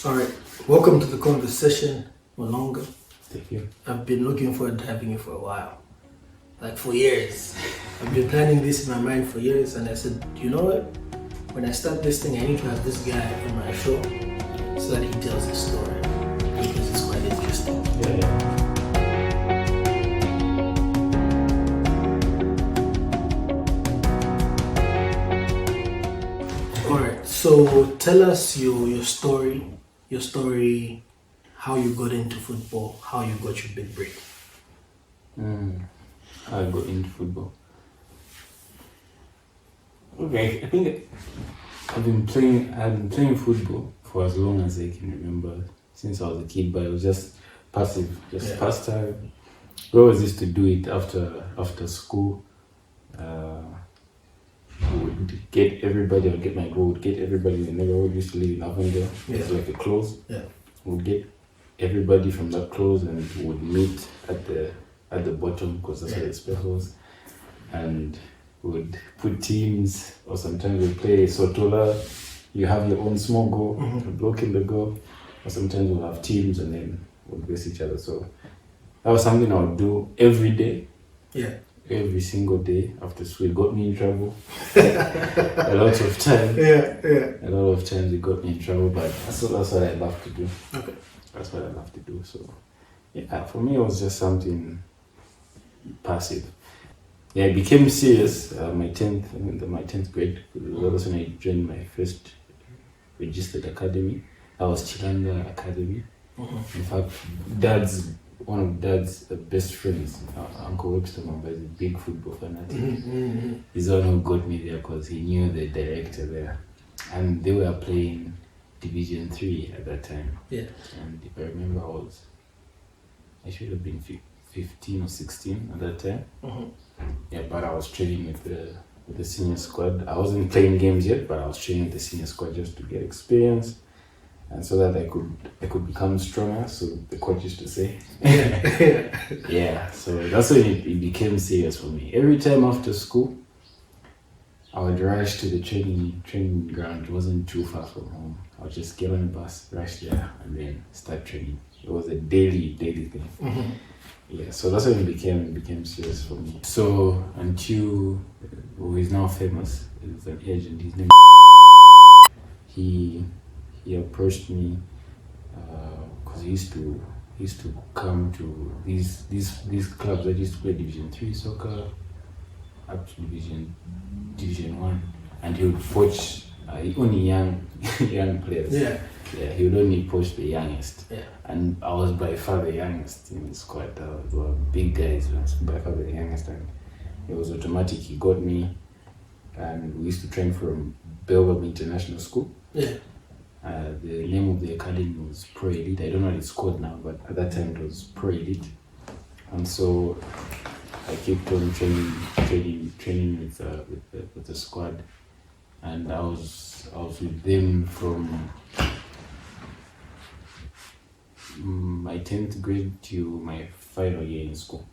All right, welcome to the Converse Session, Mulonga. Thank you. I've been looking forward to having you for a while, like for years. I've been planning this in my mind for years, and I said, you know what? When I start this thing, I need to have this guy on my show so that he tells his story because it's quite interesting. Yeah. All right, so tell us your story, how you got into football, how you got your big break. I got into football. Okay, I think I've been playing football for as long as I can remember, since I was a kid, but it was just passive, pastime. We always used to do it after school. We would get everybody, I would get my group, would get everybody in the neighborhood. We used to live in Lavender. It's like a close. Yeah. We'd get everybody from that close and would meet at the bottom because that's where the space was. And we would put teams, or sometimes we play Sotola. You have your own small goal, blocking the goal. Or sometimes we'll have teams and then we'll face each other. So that was something I would do every day. Yeah. Every single day after school. It got me in trouble. A lot of time. Yeah. A lot of times it got me in trouble, but that's what I love to do. Okay. That's what I love to do. So yeah, for me it was just something passive. Yeah, it became serious my 10th grade. That was when I joined my first registered academy. That was Chilanga Academy. In fact, one of Dad's best friends, Uncle Webster Mamba, is a big football fanatic. He's the one who got me there because he knew the director there. And they were playing Division 3 at that time. Yeah. And if I remember, I should have been 15 or 16 at that time. Yeah, but I was training with the senior squad. I wasn't playing games yet, but I was training with the senior squad just to get experience. And so that I could become stronger, so the coach used to say. Yeah, so that's when it became serious for me. Every time after school, I would rush to the training ground. It wasn't too far from home. I would just get on the bus, rush there, and then start training. It was a daily thing. Yeah, so that's when it became serious for me. So until who is now famous, is an agent. His name. He approached me because he used to come to these clubs that used to play Division 3 soccer up to Division 1, and he would poach only young players. Yeah, he would only poach the youngest. Yeah. And I was by far the youngest in the squad. There were big guys, I was by far the youngest, and it was automatic. He got me, and we used to train from Belgium International School. Yeah. The name of the academy was Pro Elite. I don't know what it's called now, but at that time it was Pro Elite. And so I kept on training with the squad, and I was with them from my 10th grade to my final year in school.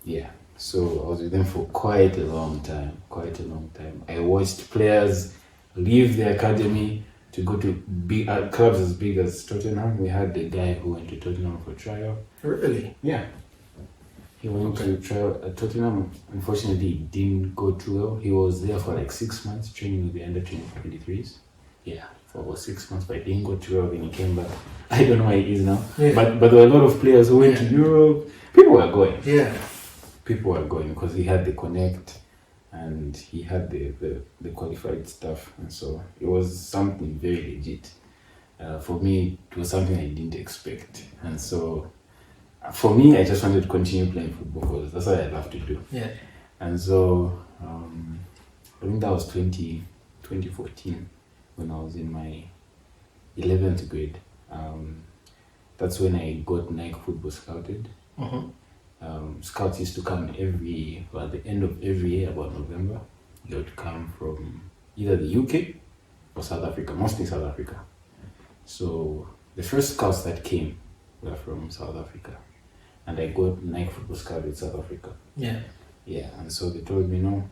Yeah. So I was with them for quite a long time. I watched players leave the academy to go to big clubs as big as Tottenham. We had the guy who went to Tottenham for trial. Really? Yeah. He went to trial at Tottenham. Unfortunately, it didn't go too well. He was there for like 6 months training with the under 23s. Yeah, for about 6 months, but it didn't go too well. Then he came back. I don't know where he is now. Yeah. But there were a lot of players who went to Europe. People were going. Yeah. People were going because he had the connect and he had the qualified stuff, and so it was something very legit. For me, it was something I didn't expect, and so for me, I just wanted to continue playing football because that's what I love to do. Yeah. And so I think that was 2014 when I was in my 11th grade. That's when I got Nike Football Scouted. Scouts used to come at the end of every year, about November. They would come from either the UK or South Africa, mostly South Africa. So the first scouts that came were from South Africa, and I got Nike Football Scout in South Africa. Yeah. Yeah, and so they told me no,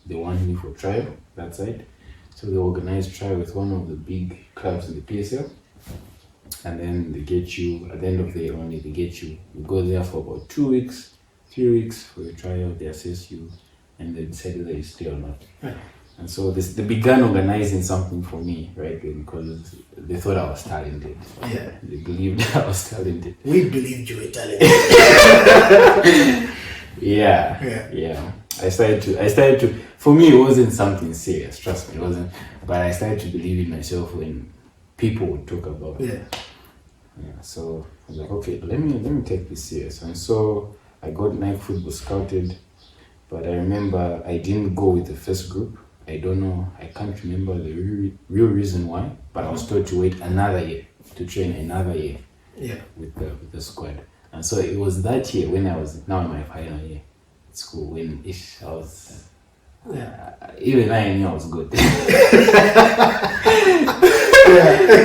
they want me for trial that side. So they organize trial with one of the big clubs in the PSL, and then they get you at the end of the year only. They get you. You go there for about 2 weeks, 3 weeks for your trial. They assess you, and they decide whether you stay or not. Yeah. And so they began organizing something for me right then because they thought I was talented. Yeah. They believed I was talented. We believed you were talented. Yeah. I started to. For me, it wasn't something serious. Trust me, it wasn't. But I started to believe in myself when people would talk about it. Yeah. So I was like, okay, let me take this serious. And so I got Nike football scouted, but I remember I didn't go with the first group. I don't know. I can't remember the real reason why. But I was told to wait another year to train another year. Yeah. With the squad. And so it was that year when I was now in my final year at school when I was even I knew I was good.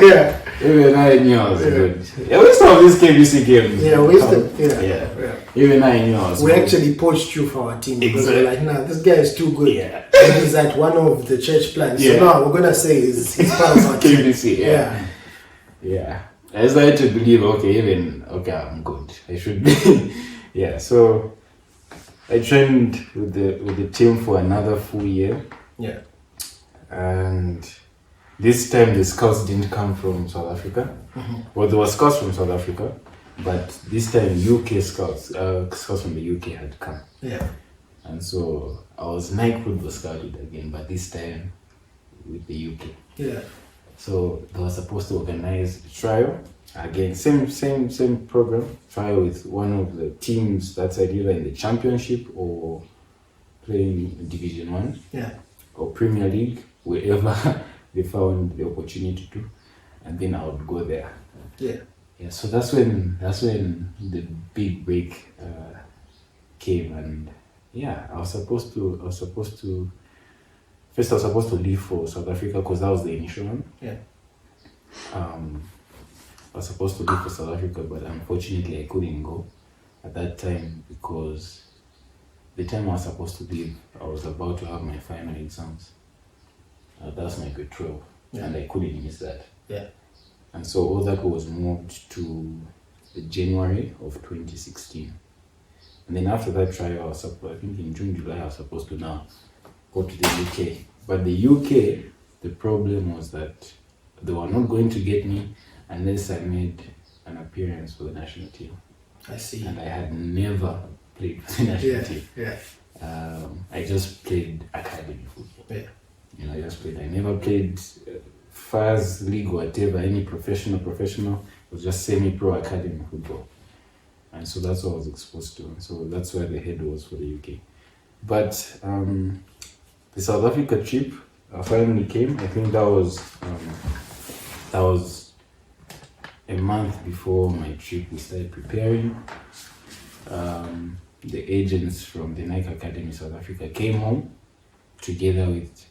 Yeah. Even I knew I was good. Yeah, we saw this KBC game. Yeah, we used to. Yeah. Even I knew I was we good. Actually poached you for our team because Exactly. we're like, nah, this guy is too good. Yeah. And he's at one of the church plans. Yeah. So now we're gonna say he's part of our team. KBC, yeah. I started to believe, okay, I'm good. I should be. Yeah, so I trained with the team for another full year. Yeah. And this time the scouts didn't come from South Africa. Mm-hmm. Well, there were scouts from South Africa, but this time UK scouts from the UK had come. Yeah. And so I was Nike football scouted again, but this time with the UK. Yeah. So they were supposed to organize a trial. Again, same program. Trial with one of the teams that's either in the championship or playing Division 1. Yeah. Or Premier League, wherever they found the opportunity to. And then I would go there. Yeah. Yeah, so that's when the big break came, and yeah, I was supposed to leave for South Africa because that was the initial one. Yeah. I was supposed to leave for South Africa, but unfortunately I couldn't go at that time because the time I was supposed to leave, I was about to have my final exams. That's my grade 12, and I couldn't miss that. Yeah. And so all that was moved to January of 2016. And then after that trial, I think in June, July, I was supposed to now go to the UK. But the UK, the problem was that they were not going to get me unless I made an appearance for the national team. I see. And I had never played for the national team. Yeah. I just played academy football. Yeah. I just played. I never played FAS, league, whatever, any professional. It was just semi-pro academy football. And so that's what I was exposed to. So that's where the head was for the UK. But the South Africa trip finally came. I think that was a month before my trip. We started preparing. The agents from the Nike Academy South Africa came home together with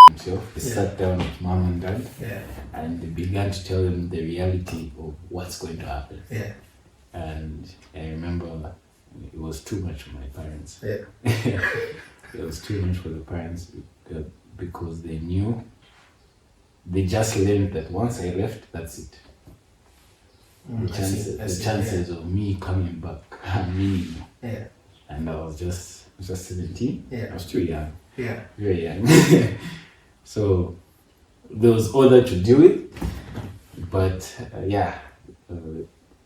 himself. They sat down with mom and dad, and they began to tell them the reality of what's going to happen. Yeah. And I remember it was too much for my parents. Yeah. It was too much for the parents because they knew. They just learned that once I left, that's it. The chances of me coming back are minimal. Yeah. And I was just 17. Yeah. I was too young. Yeah. Very young. So there was all that to do with. But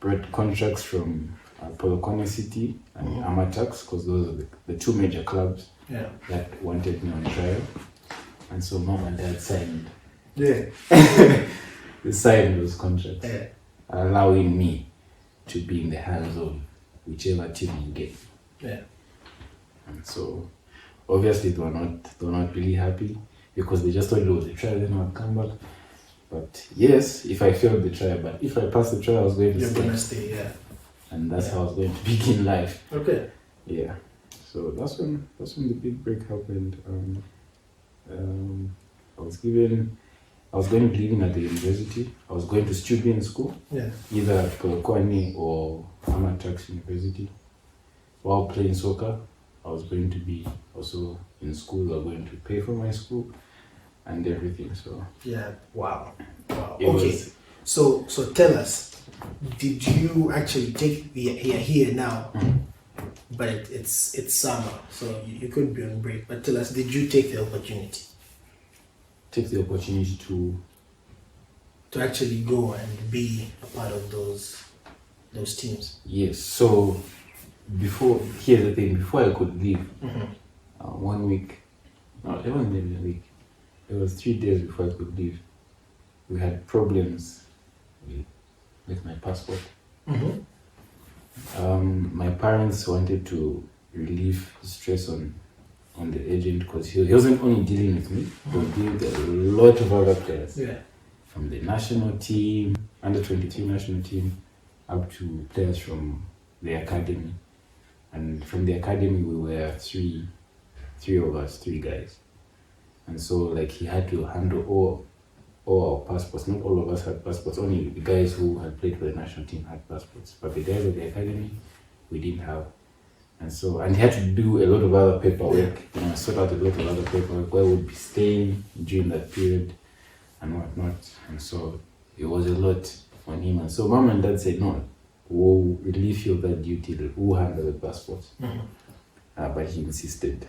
brought contracts from Polokwane City and Amatax because those are the two major clubs that wanted me on trial. And so mom and dad signed. Yeah. They signed those contracts. Yeah. Allowing me to be in the hands of whichever team you get. Yeah. And so obviously they were not really happy because they just thought it was a trial, then I would come back. But yes, if I failed the trial, but if I passed the trial, I was going to You're stay. gonna stay, yeah. And that's how I was going to begin life. Okay. Yeah. So that's when the big break happened. I was going to be living at the university. I was going to still be in school. Yeah. Either at Polokwane or Amatax University. While playing soccer, I was going to be also in school. They were going to pay for my school. and everything. So Yeah. Wow. Wow. it Okay. was So tell us, did you actually take the you're here now, but it's summer, so you couldn't be on break. But tell us, did you take the opportunity take the opportunity to actually go and be a part of those teams? yes. So here's the thing, before I could leave, 1 week, no, it wasn't even a week. It was 3 days before I could leave. We had problems with my passport. My parents wanted to relieve stress on the agent because he wasn't only dealing with me, he was dealing with a lot of other players. Yeah. From the national team, under 23 national team, up to players from the academy. And from the academy, we were three of us, 3 guys. And so, like, he had to handle all our passports. Not all of us had passports, only the guys who had played for the national team had passports. But the guys of the academy, we didn't have. And so, and he had to do a lot of other paperwork, sort out a lot of other paperwork, where we'd be staying during that period and whatnot. And so, it was a lot on him. And so, mom and dad said, no, we'll relieve you of that duty, we'll handle the passports. But he insisted.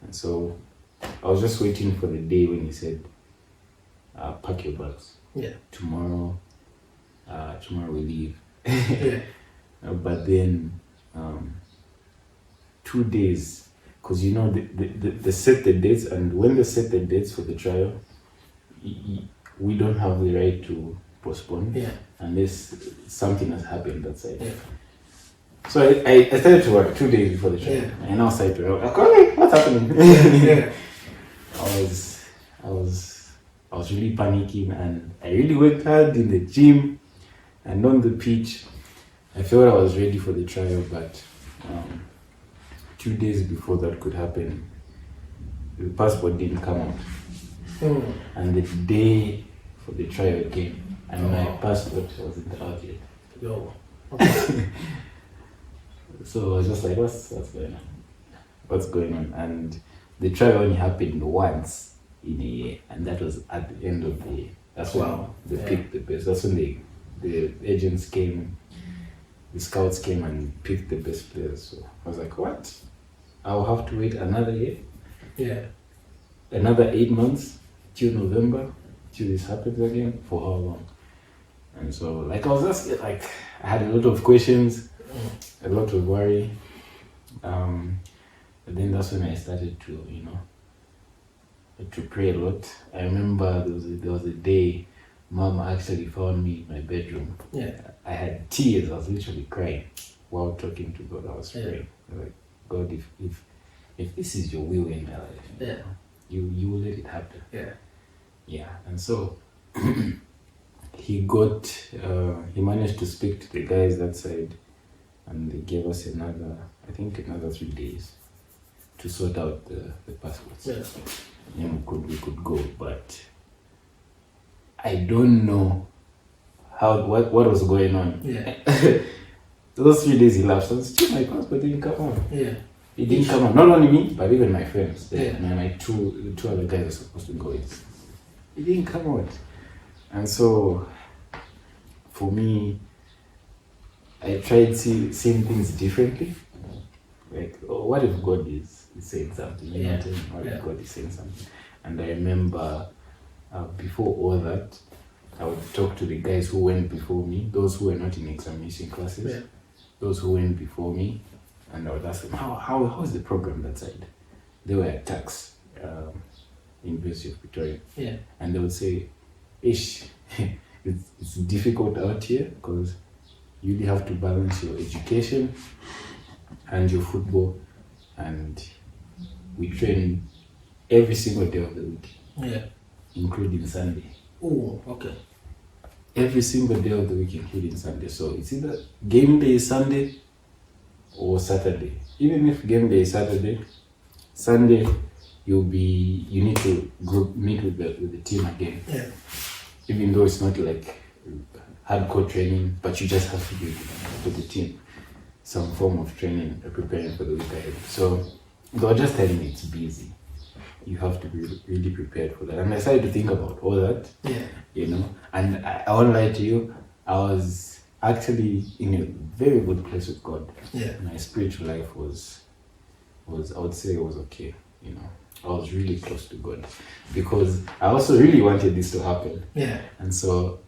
And so, I was just waiting for the day when he said, pack your bags. Yeah. Tomorrow we leave. Yeah. But then 2 days, because they set the dates, and when they set the dates for the trial, we don't have the right to postpone unless something has happened that side. Yeah. So I started to work 2 days before the trial. Yeah. And I started to work. Like, okay, what's happening? Yeah. I was really panicking, and I really worked hard in the gym and on the pitch. I felt I was ready for the trial, but 2 days before that could happen, the passport didn't come out. And the day for the trial came, and my passport wasn't out yet. Yo. Okay. So I was just like, what's going on? What's going on? And the trial only happened once in a year, and that was at the end of the year. That's when they picked the best. That's when the agents came, the scouts came and picked the best players. So I was like, what? I'll have to wait another year? Yeah. Another 8 months till November till this happens again? For how long? And so, like, I was just like, I had a lot of questions, a lot of worry. But then that's when I started to pray a lot. I remember there was a day Mom actually found me in my bedroom. Yeah. I had tears. I was literally crying while talking to God. I was praying. Like, God, if this is your will in my life, you will let it happen. Yeah. Yeah. And so he managed to speak to the guys that side, and they gave us another 3 days to sort out the passports. Yeah. And we could go, but I don't know what was going on. Yeah. Those 3 days elapsed, and still my passport didn't come on. Yeah. It didn't come on. Not only me, but even my friends. Yeah. My two other guys are supposed to go. It didn't come out. And so, for me, I tried seeing things differently. Like, what if God is saying something? You know what I mean? What if God is saying something? And I remember before all that, I would talk to the guys who went before me, those who were not in examination classes, those who went before me, and I would ask them, how is the program that side? They were at tax, University of Victoria. Yeah. And they would say, ish, it's difficult out here because you really have to balance your education and your football, and we train every single day of the week. Yeah. Including Sunday. Oh, okay. Every single day of the week, including Sunday. So it's either game day is Sunday or Saturday. Even if game day is Saturday, Sunday you need to meet with the team again. Yeah. Even though it's not like hardcore training, but you just have to do it with the team. Some form of training, preparing for the week ahead. So they were just telling me it's busy. you have to be really prepared for that. And I started to think about all that, you know. And I won't lie to you, I was actually in a very good place with God. Yeah. My spiritual life was I would say it was okay, you know. I was really close to God because I also really wanted this to happen. Yeah. And so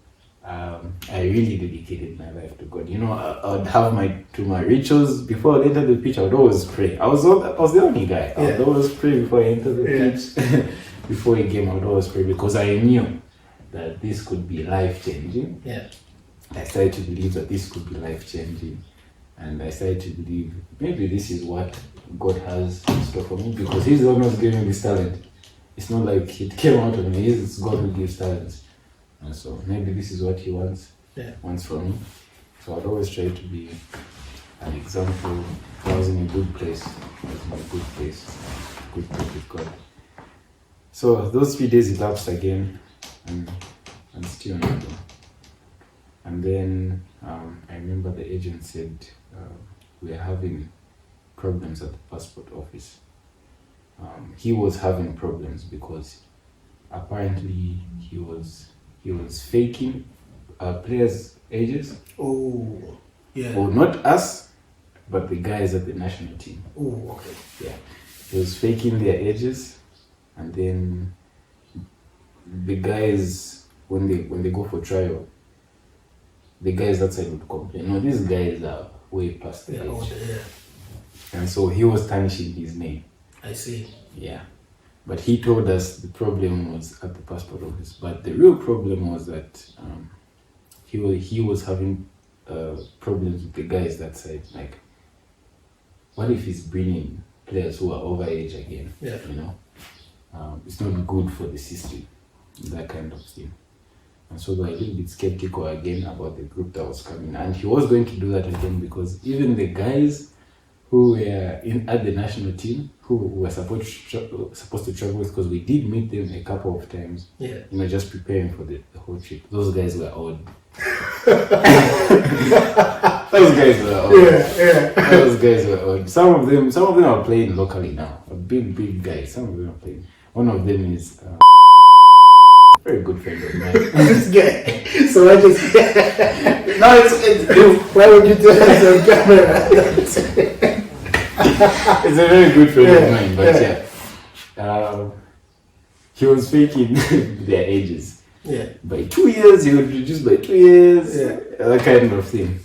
I really dedicated my life to God. You know, I would have my rituals before I enter the pitch. I would always pray. I was the only guy. I would always pray before I enter the pitch. Before a game, I would always pray because I knew that this could be life changing. Yeah. I started to believe that this could be life changing, and I started to believe maybe this is what God has in store for me because He's the one who's giving me this talent. It's not like it came out of me. It's God who gives talents. And so maybe this is what He wants from me. So I'd always try to be an example. I was in a good place. Good place with God. So those 3 days elapsed again, and still nothing. And then I remember the agent said we are having problems at the passport office. He was having problems because apparently he was faking players' ages. Oh, yeah. Or not us, but the guys at the national team. Oh, okay. Yeah. He was faking their ages, and then the guys, when they go for trial, the guys that side would complain, no, these guys are way past the age. And so he was tarnishing his name. I see. Yeah. But he told us the problem was at the passport office. But the real problem was that he was having problems with the guys that side. Like, what if he's bringing players who are over age again? Yeah. You know, it's not good for the system, that kind of thing. And so they were a little bit skeptical again about the group that was coming. And he was going to do that again because even the guys who were at the national team, who were supposed to travel with, because we did meet them a couple of times, you know, just preparing for the whole trip. Those guys were old. Those guys were old. Those guys were old. Some of them are playing locally now. A big guys. Some of them are playing. One of them is a very good friend of mine. This guy. So I just no, it's why would you do that on camera? It's a very good friend of mine, but he was faking their ages. Yeah. By 2 years, he would reduce by 2 years. That kind of thing.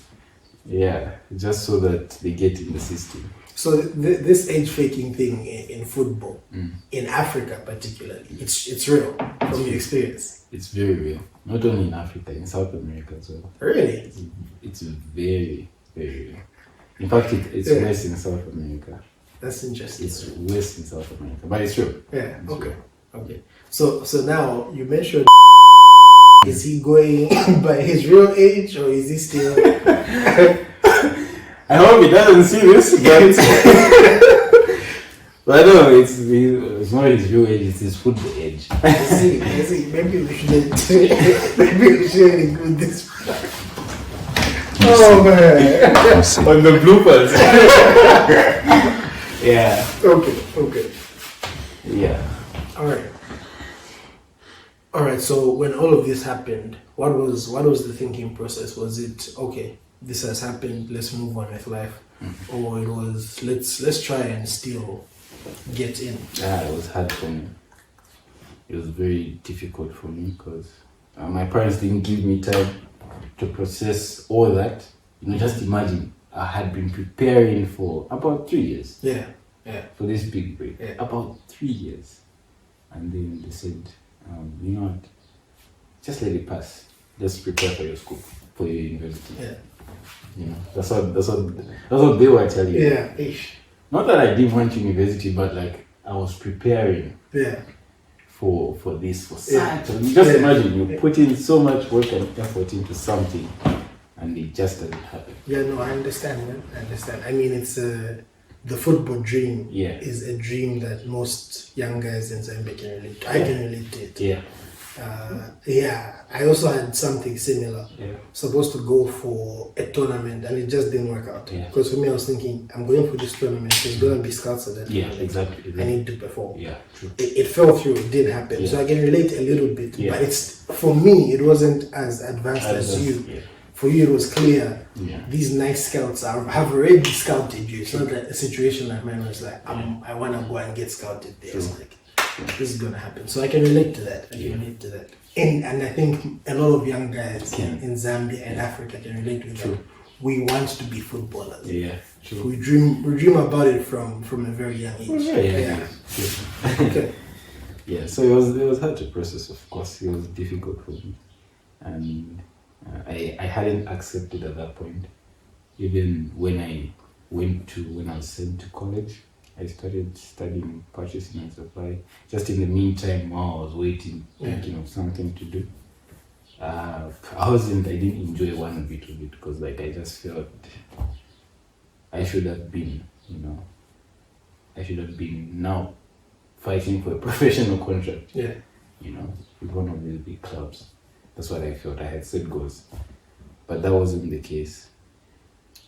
Yeah, just so that they get in the system. So this age faking thing in football, in Africa particularly, it's real from your experience. It's very real. Not only in Africa, in South America as well. Really? It's very, very real. In fact, it's worse in South America. That's interesting. It's worse in South America, but it's true. Yeah. Okay. Okay. So now you mentioned, is he going by his real age or is he still? I hope he doesn't see this, but no, it's not his real age; it's his football age. I see. Maybe we should include this. Oh man! On the bloopers. Yeah. Okay. Yeah. All right. So when all of this happened, what was the thinking process? Was it okay? This has happened. Let's move on with life, or it was let's try and still get in. Yeah, it was hard for me. It was very difficult for me because my parents didn't give me time to process all that. You know, just imagine I had been preparing for about 3 years. Yeah. For this big break, about 3 years, and then they said, you know what? Just let it pass. Just prepare for your school, for your university. Yeah. You know, that's what they were telling me. Yeah. Ish. Not that I didn't want university, but like I was preparing. Yeah. For this, for such. Just imagine you put in so much work and effort into something, and it just doesn't happen. Yeah. No, I understand, man. I understand. I mean, it's the football dream. Yeah. Is a dream that most young guys in Zambia can relate to. I can relate to it. Yeah. Yeah, I also had something similar. Yeah. Supposed to go for a tournament and it just didn't work out. Yeah. Because for me, I was thinking, I'm going for this tournament. There's going to be scouts at that Yeah, tournament. exactly. I need to perform. Yeah, true. It fell through. It did happen. Yeah. So I can relate a little bit. Yeah. But it's for me, it wasn't as advanced as you. Yeah. For you, it was clear. Yeah. These nice scouts have already scouted you. It's not that a situation like mine was like, I want to go and get scouted there. It's like, this is going to happen. So I can relate to that. I can relate to that. And I think a lot of young guys in Zambia and Africa can relate with that. We want to be footballers. Yeah, true. We dream about it from a very young age. Yeah. Okay. Yeah, so it was hard to process, of course. It was difficult for me. And I hadn't accepted at that point. Even when I was sent to college, I started studying purchasing and supply. Just in the meantime, while I was waiting, thinking of something to do. I didn't enjoy one bit of it because I just felt I should have been now fighting for a professional contract. Yeah. With one of these big clubs. That's what I felt. I had set goals. But that wasn't the case.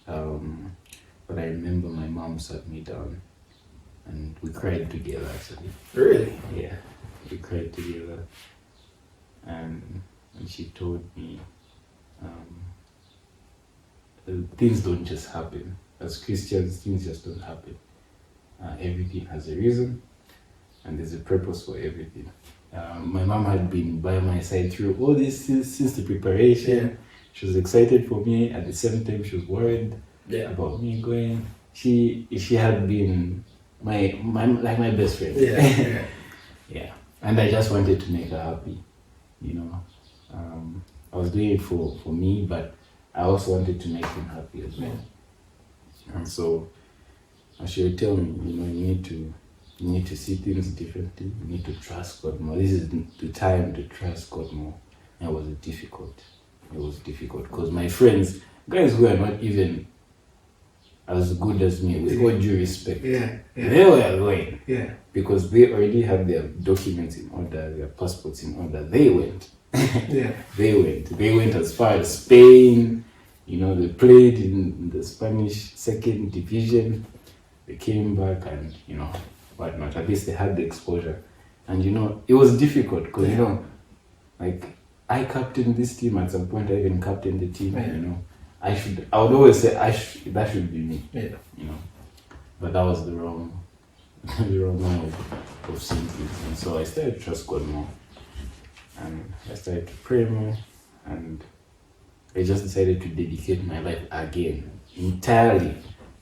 But I remember my mom sat me down and we cried together actually. Really? Yeah. We cried together. And she told me things don't just happen. As Christians, things just don't happen. Everything has a reason and there's a purpose for everything. My mom had been by my side through all this since the preparation. Yeah. She was excited for me. At the same time, she was worried about me going. She had been my best friend. Yeah. Yeah. And I just wanted to make her happy. I was doing it for me, but I also wanted to make him happy as well. And so she would tell me, you need to see things differently. You need to trust God more. This is the time to trust God more. And it was difficult. It was difficult because my friends, guys who are not even as good as me, with all due respect, they were going. Yeah. Because they already had their documents in order, their passports in order. They went. They went as far as Spain. They played in the Spanish second division. They came back and, whatnot. At least they had the exposure. And, it was difficult because, I captained this team at some point. I even captained the team, I would always say that should be me, but that was the wrong way of seeing things. And so I started to trust God more, and I started to pray more, and I just decided to dedicate my life again entirely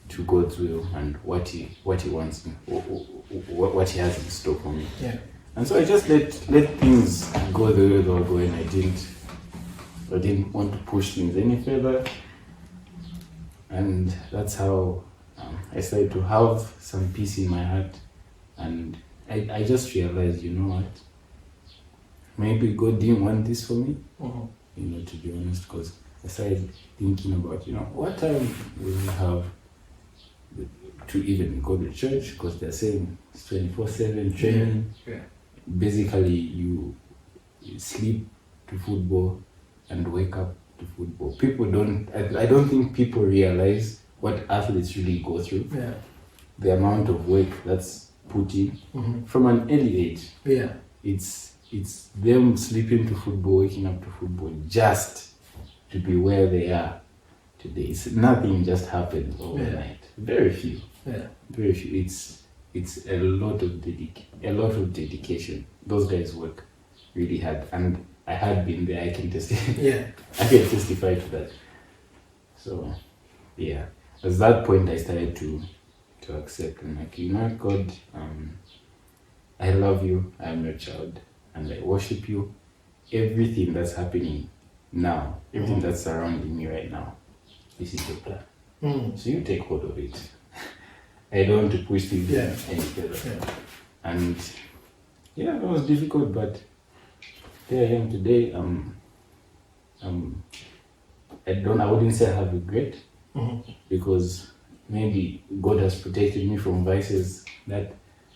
to God's will and what He wants me, what He has in store for me. Yeah. And so I just let things go the way they were going. I didn't want to push things any further. And that's how I started to have some peace in my heart. And I just realized, what? Maybe God didn't want this for me. To be honest, because I started thinking about, what time will we have to even go to church? Because they're saying it's 24/7 training. Yeah. Basically, you sleep to football and wake up to football. I don't think people realize what athletes really go through. Yeah. The amount of work that's put in from an early age. Yeah. It's them sleeping to football, waking up to football, just to be where they are today. Nothing just happens overnight. Yeah. Very few. Yeah. Very few. It's a lot of dedication. Those guys work really hard, and I had been there. I can testify. Yeah, I can testify to that. So, yeah, at that point, I started to accept and God, I love you. I am your child, and I worship you. Everything that's happening now, everything that's surrounding me right now, this is your plan. So you take hold of it. I don't want to push things any further. Yeah. And it was difficult, but there I am today. I wouldn't say I have regret, because maybe God has protected me from vices that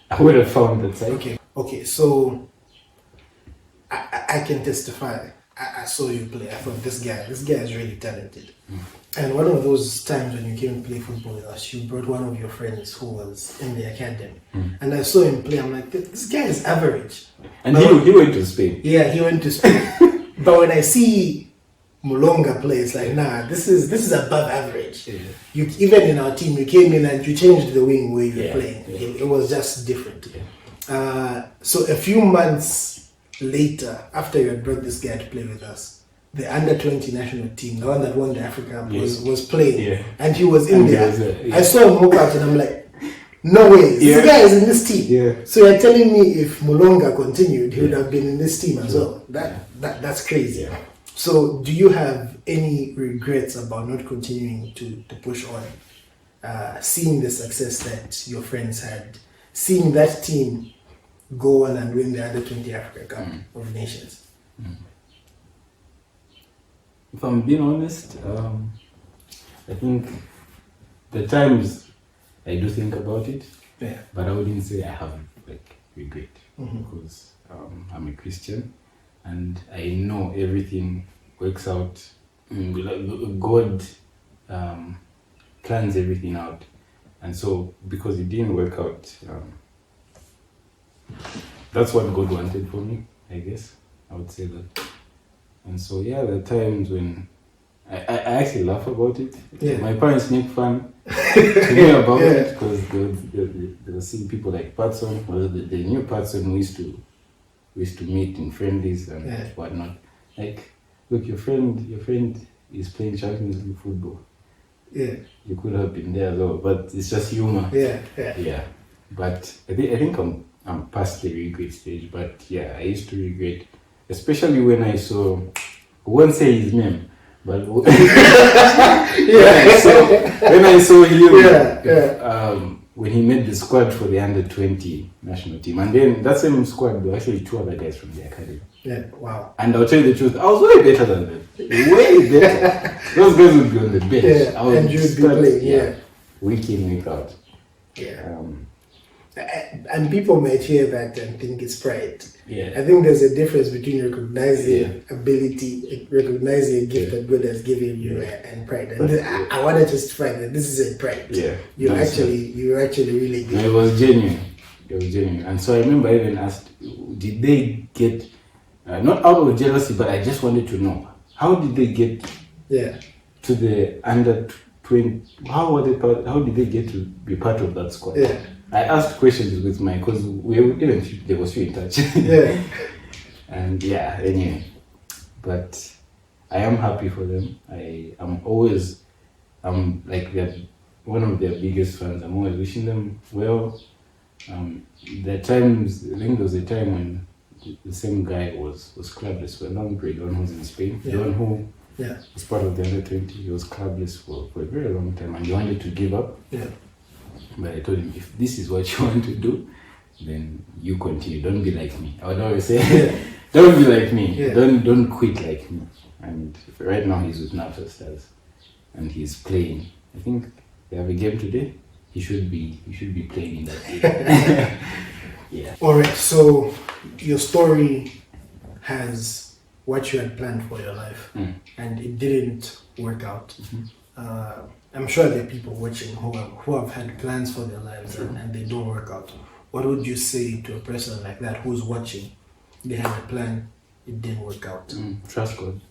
I would have found that side. Okay. So I can testify. I saw you play. I thought this guy is really talented. And one of those times when you came and play football with us, you brought one of your friends who was in the academy. And I saw him play. I'm like, this guy is average. And he went to Spain. Yeah, he went to Spain. But when I see Mulonga play, it's like, nah, this is above average. Yeah. You even in our team, you came in and you changed the wing where you were playing. Yeah. It was just different. So a few months later, after you had brought this guy to play with us, the under-20 national team, the one that won the Africa Cup, was playing, and he was in there. I saw him walk out, and I'm like, no way, this guy is in this team. Yeah. So you're telling me if Mulonga continued, he would have been in this team as well. That's crazy. Yeah. So do you have any regrets about not continuing to push on, seeing the success that your friends had, seeing that team go on and win the under-20 Africa Cup of Nations? If I'm being honest, I think the times I do think about it, but I wouldn't say I have regret because I'm a Christian and I know everything works out. God plans everything out, and so because it didn't work out, that's what God wanted for me, I guess. I would say that. And so, there are times when I actually laugh about it. Yeah. My parents make fun to me about it because they were seeing people like Patson, or the new Patson we used to meet in friendlies and whatnot. Like, look, your friend is playing Champions League football. Yeah. You could have been there as well, but it's just humor. Yeah. But I think I'm past the regret stage, but I used to regret, especially when I saw, I won't say his name, but when I saw him, when he made the squad for the under-20 national team, and then that same squad, there were actually 2 other guys from the academy. Yeah, wow. And I'll tell you the truth, I was way better than them. Way better. Those guys would be on the bench. I would and you'd be playing, week in, week out. Yeah. And people might hear that and think it's pride. Yeah. I think there's a difference between recognizing ability, recognizing a gift that God has given you, and pride. And I want to justify that this isn't pride. Yeah. You're actually really good. No, it was genuine. And so I remember I even asked, did they get, not out of jealousy, but I just wanted to know, how did they get to the under-20? How did they get to be part of that squad? Yeah. I asked questions with because there was few in touch. And anyway, but I am happy for them. I'm like one of their biggest fans. I'm always wishing them well. There times, I think there was a time when the same guy was clubless for a long period. One was in Spain. The one who was part of the under-20. He was clubless for a very long time, and he wanted to give up. But I told him, if this is what you want to do, then you continue. Don't be like me. I would always say, don't be like me. Don't quit like me. And right now he's with Napster Stars, and he's playing. I think they have a game today. He should be playing in that game. All right. So your story has what you had planned for your life, and it didn't work out. I'm sure there are people watching who have had plans for their lives and they don't work out. What would you say to a person like that who's watching? They had a plan, it didn't work out. Trust God.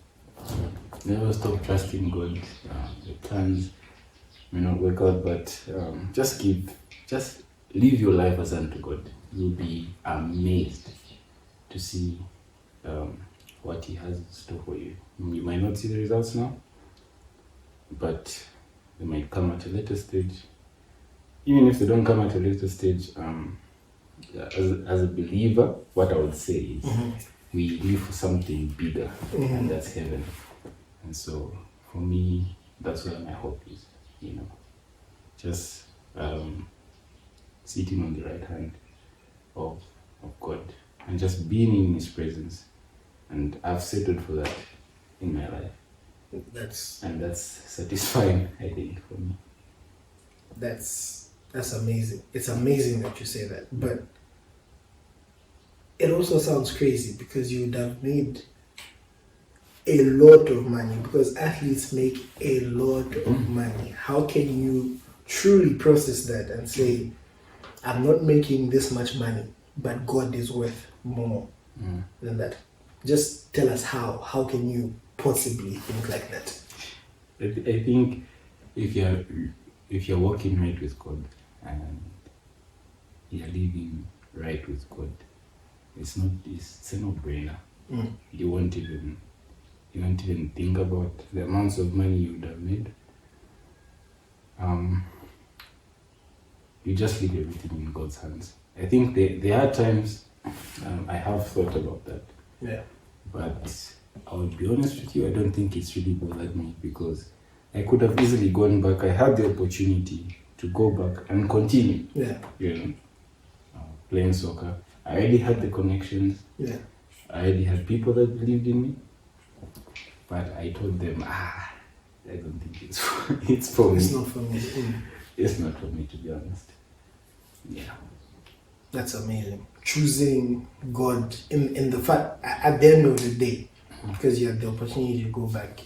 Never stop trusting God. The plans may not work out, but just live your life as unto God. You'll be amazed to see what He has in store for you. You might not see the results now, but they might come at a later stage. Even if they don't come at a later stage, as a believer, what I would say is we live for something bigger, and that's heaven. And so for me, that's where my hope is, just sitting on the right hand of God and just being in His presence. And I've settled for that in my life. That's satisfying, I think, for me. That's amazing. It's amazing that you say that. But it also sounds crazy because you would have made a lot of money, because athletes make a lot of money. How can you truly process that and say, I'm not making this much money, but God is worth more than that? Just tell us how. How can you possibly think like that? I think if you're working right with God and you're living right with God, it's a no-brainer. You won't even think about the amounts of money you would have made. You just leave everything in God's hands. I think there are times I have thought about that. Yeah. But I will be honest with you, I don't think it's really bothered me, because I could have easily gone back. I had the opportunity to go back and continue. Yeah. Playing soccer. I already had the connections. Yeah. I already had people that believed in me. But I told them, I don't think it's for me. It's not for me. It's not for me, to be honest. Yeah. That's amazing. Choosing God in the fact, at the end of the day, because you had the opportunity to go back,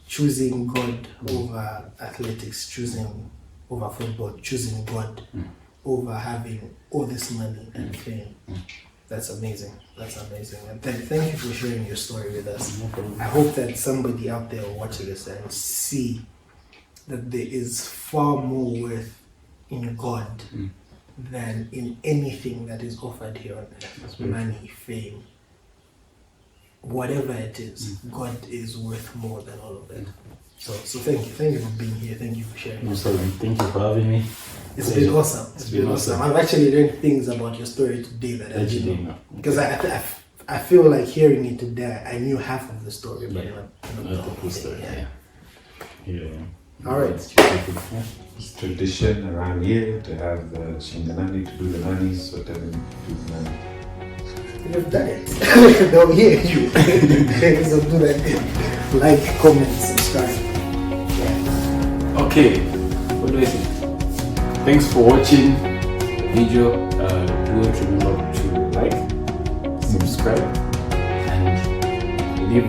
choosing God over athletics, choosing over football, choosing God over having all this money and fame. That's amazing. That's amazing. And thank you for sharing your story with us. No problem. I hope that somebody out there will watch this and see that there is far more worth in God than in anything that is offered here on earth. Money, fame, whatever it is, God is worth more than all of that. So thank you for being here. Thank you for sharing. No problem. Thank you for having me. It's been awesome. It's been awesome. I've actually learned things about your story today that I didn't know. Because I feel like hearing it today, I knew half of the story, but not the whole story. Yeah. All right. It's tradition around here to have Shinganani to do the nannies, so tell them to do the nanny. You've done it. They'll hear you. So do that thing. Like, comment, subscribe. Yeah. Okay. What do I say? Thanks for watching the video. Do remember to like, subscribe, and leave